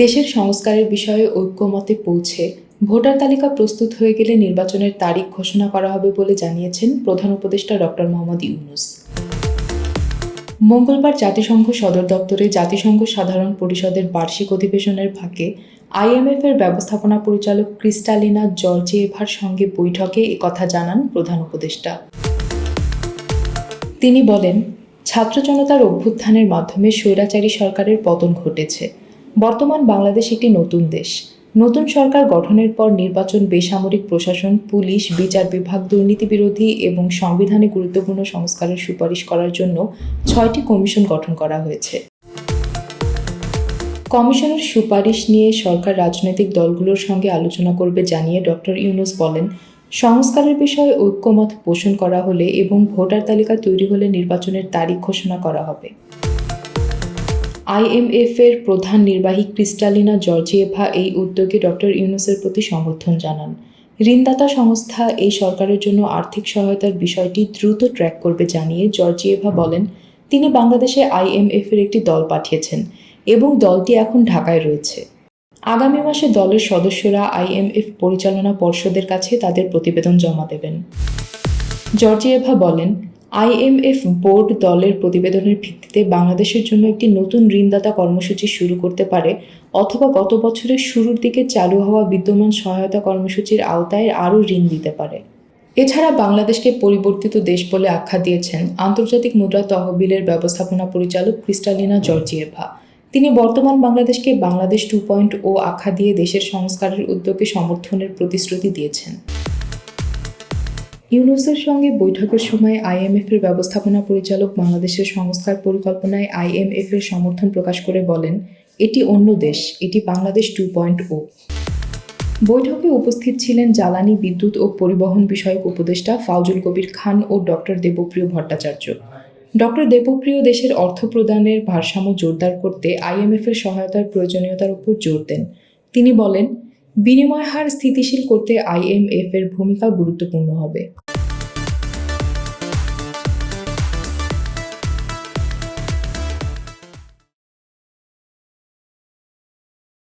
দেশের সংস্কারের বিষয়ে ঐক্যমতে পৌঁছে ভোটার তালিকা প্রস্তুত হয়ে গেলে নির্বাচনের তারিখ ঘোষণা করা হবে বলে জানিয়েছেন প্রধান উপদেষ্টা ডক্টর মোহাম্মদ ইউনূস। মঙ্গলবার জাতিসংঘ সদর দপ্তরে জাতিসংঘ সাধারণ পরিষদের বার্ষিক অধিবেশনের ফাঁকে আইএমএফের ব্যবস্থাপনা পরিচালক ক্রিস্টালিনা জর্জিয়েভার সঙ্গে বৈঠকে একথা জানান প্রধান উপদেষ্টা। তিনি বলেন, ছাত্র জনতার অভ্যুত্থানের মাধ্যমে স্বৈরাচারী সরকারের পতন ঘটেছে। বর্তমান বাংলাদেশ একটি নতুন দেশ। নতুন সরকার গঠনের পর নির্বাচন, বেসামরিক প্রশাসন, পুলিশ, বিচার বিভাগ, দুর্নীতি বিরোধী এবং সংবিধানে গুরুত্বপূর্ণ সংস্কারের সুপারিশ করার জন্য 6টি কমিশন গঠন করা হয়েছে। কমিশনের সুপারিশ নিয়ে সরকার রাজনৈতিক দলগুলোর সঙ্গে আলোচনা করবে জানিয়ে ডক্টর ইউনূস বলেন, সংস্কারের বিষয়ে ঐক্যমত পোষণ করা হলে এবং ভোটার তালিকা তৈরি হলে নির্বাচনের তারিখ ঘোষণা করা হবে। আইএমএফের প্রধান নির্বাহী ক্রিস্টালিনা জর্জিয়েভা এই উদ্যোগে ডক্টর ইউনূসের প্রতি সমর্থন জানান। ঋণদাতা সংস্থা এই সরকারের জন্য আর্থিক সহায়তার বিষয়টি দ্রুত ট্র্যাক করবে জানিয়ে জর্জিয়েভা বলেন, তিনি বাংলাদেশে আইএমএফের একটি দল পাঠিয়েছেন এবং দলটি এখন ঢাকায় রয়েছে। আগামী মাসে দলের সদস্যরা আইএমএফ পরিচালনা পর্ষদের কাছে তাদের প্রতিবেদন জমা দেবেন। জর্জিয়েভা বলেন, আইএমএফ বোর্ড দলের প্রতিবেদনের ভিত্তিতে বাংলাদেশের জন্য একটি নতুন ঋণদাতা কর্মসূচি শুরু করতে পারে অথবা গত বছরের শুরুর দিকে চালু হওয়া বিদ্যমান সহায়তা কর্মসূচির আওতায় আরও ঋণ দিতে পারে। এছাড়া বাংলাদেশকে পরিবর্তিত দেশ বলে আখ্যা দিয়েছেন আন্তর্জাতিক মুদ্রা তহবিলের ব্যবস্থাপনা পরিচালক ক্রিস্টালিনা জর্জিয়েভা। তিনি বর্তমান বাংলাদেশকে বাংলাদেশ 2.0 আখ্যা দিয়ে দেশের সংস্কারের উদ্যোগে সমর্থনের প্রতিশ্রুতি দিয়েছেন। ইউনূসের সঙ্গে বৈঠকের সময় আইএমএফের ব্যবস্থাপনা পরিচালক বাংলাদেশের সংস্কার পরিকল্পনায় আইএমএফের সমর্থন প্রকাশ করে বলেন, এটি অন্য দেশ, এটি বাংলাদেশ 2.0। বৈঠকে উপস্থিত ছিলেন জ্বালানি, বিদ্যুৎ ও পরিবহন বিষয়ক উপদেষ্টা ফাউজুল কবির খান ও ডক্টর দেবপ্রিয় ভট্টাচার্য। ডক্টর দেবপ্রিয় দেশের অর্থ প্রদানের ভারসাম্য জোরদার করতে আইএমএফের সহায়তার প্রয়োজনীয়তার উপর জোর দেন। তিনি বলেন, বিনিময় হার স্থিতিশীল করতে আইএমএফের ভূমিকা গুরুত্বপূর্ণ হবে।